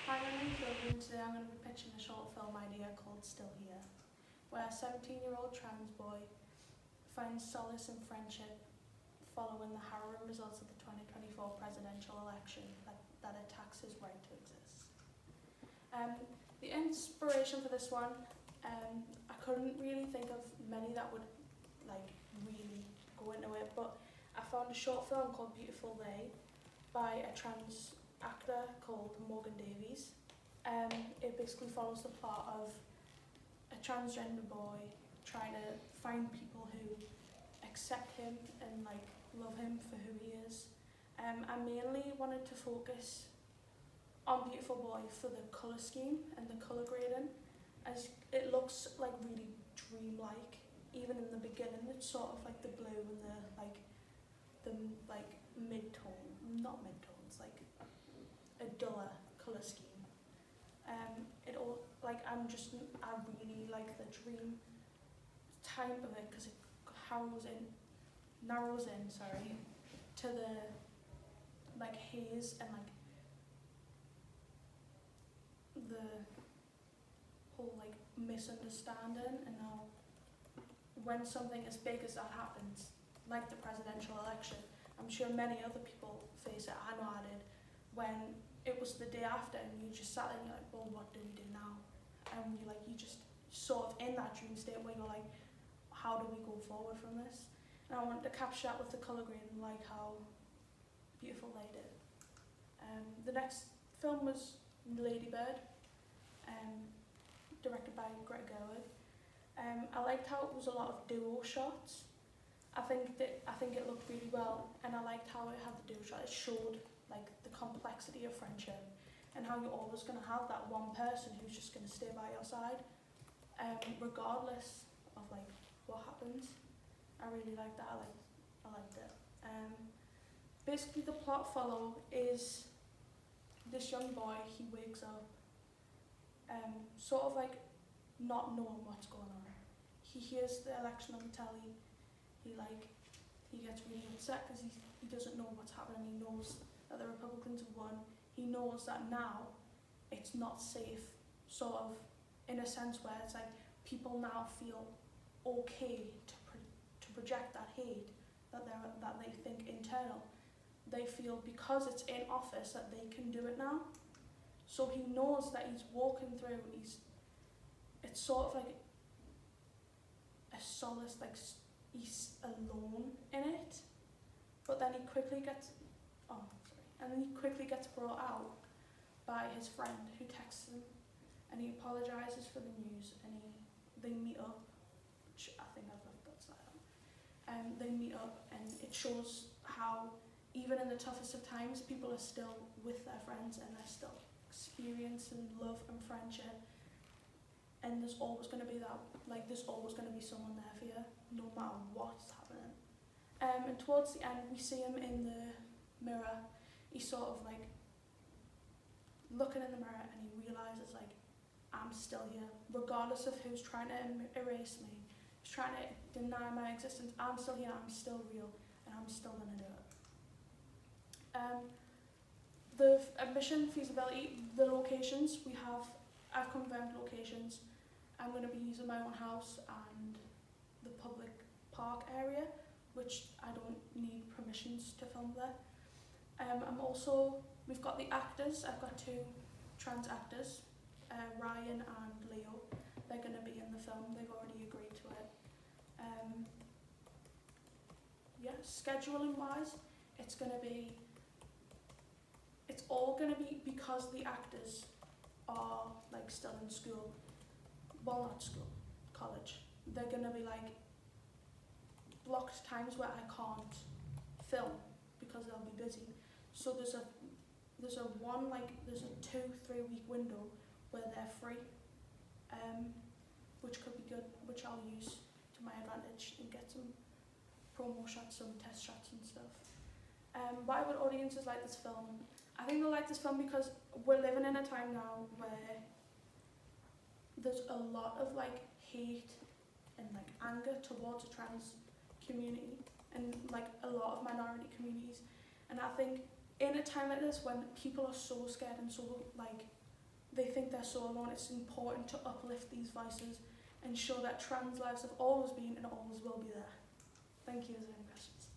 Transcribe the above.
Hi, my name's Logan and today I'm going to be pitching a short film idea called Still Here, where a 17-year-old trans boy finds solace in friendship following the harrowing results of the 2024 presidential election that attacks his right to exist. The inspiration for this one, I couldn't really think of many that would really go into it, but I found a short film called Beautiful They by a trans actor called Morgan Davies. It basically follows the plot of a transgender boy trying to find people who accept him and love him for who he is. I mainly wanted to focus on Beautiful Boy for the colour scheme and the colour grading, as it looks really dreamlike. Even in the beginning, it's sort of like the blue and the mid-tone, not mid-tones, a duller colour scheme. I really like the dream type of it because it narrows in, to the haze and the whole misunderstanding, and how when something as big as that happens, like the presidential election, I'm sure many other people face it. I know I did, when it was the day after and you just sat there and you're like, well, what do we do now? And you just sort of in that dream state where you're like, how do we go forward from this? And I wanted to capture that with the colour grading, like how Beautiful They did. The next film was Lady Bird, directed by Greta Gerwig. I liked how it was a lot of duo shots. I think it looked really well, and I liked how it had the duo shot. It showed the complexity of friendship and how you're always going to have that one person who's just going to stay by your side, regardless of what happens. I really liked that. I liked it. Basically, the plot follow is this young boy. He wakes up, sort of not knowing what's going on. He hears the election on the telly. He gets really upset because he doesn't know what's happening. He knows that the Republicans have won. He knows that now it's not safe, sort of in a sense where it's people now feel okay to project that hate that they think internal. They feel because it's in office that they can do it now. So he knows that he's walking through. It's sort of a solace, he's alone in it. But then he quickly gets brought out by his friend who texts him, and he apologises for the news, and they meet up, which I think I've left that slide on. They meet up, and it shows how even in the toughest of times, people are still with their friends and they're still experiencing love and friendship. And there's always going to be that, there's always going to be someone there for you, no matter what's happening. And towards the end, we see him in the mirror. He's sort of looking in the mirror, and he realises I'm still here, regardless of who's trying to erase me, who's trying to deny my existence. I'm still here. I'm still real, and I'm still going to do it. The mission feasibility, the locations I've confirmed locations. I'm going to be using my own house and the public park area, which I don't need permissions to film there. We've got the actors. I've got two trans actors, Ryan and Leo. They're going to be in the film. They've already agreed to it. Scheduling wise, it's all going to be, because the actors are still in school, well, not school, college. They're going to be blocked times where I can't film because they'll be busy. So there's a 2-3 week window where they're free, which could be good, which I'll use to my advantage and get some promo shots, some test shots and stuff. Why would audiences like this film? I think they'll like this film because we're living in a time now where there's a lot of hate and anger towards the trans community and a lot of minority communities. And I think in a time like this, when people are so scared and so they think they're so alone. It's important to uplift these voices and show that trans lives have always been and always will be there. Thank you. Is there any questions?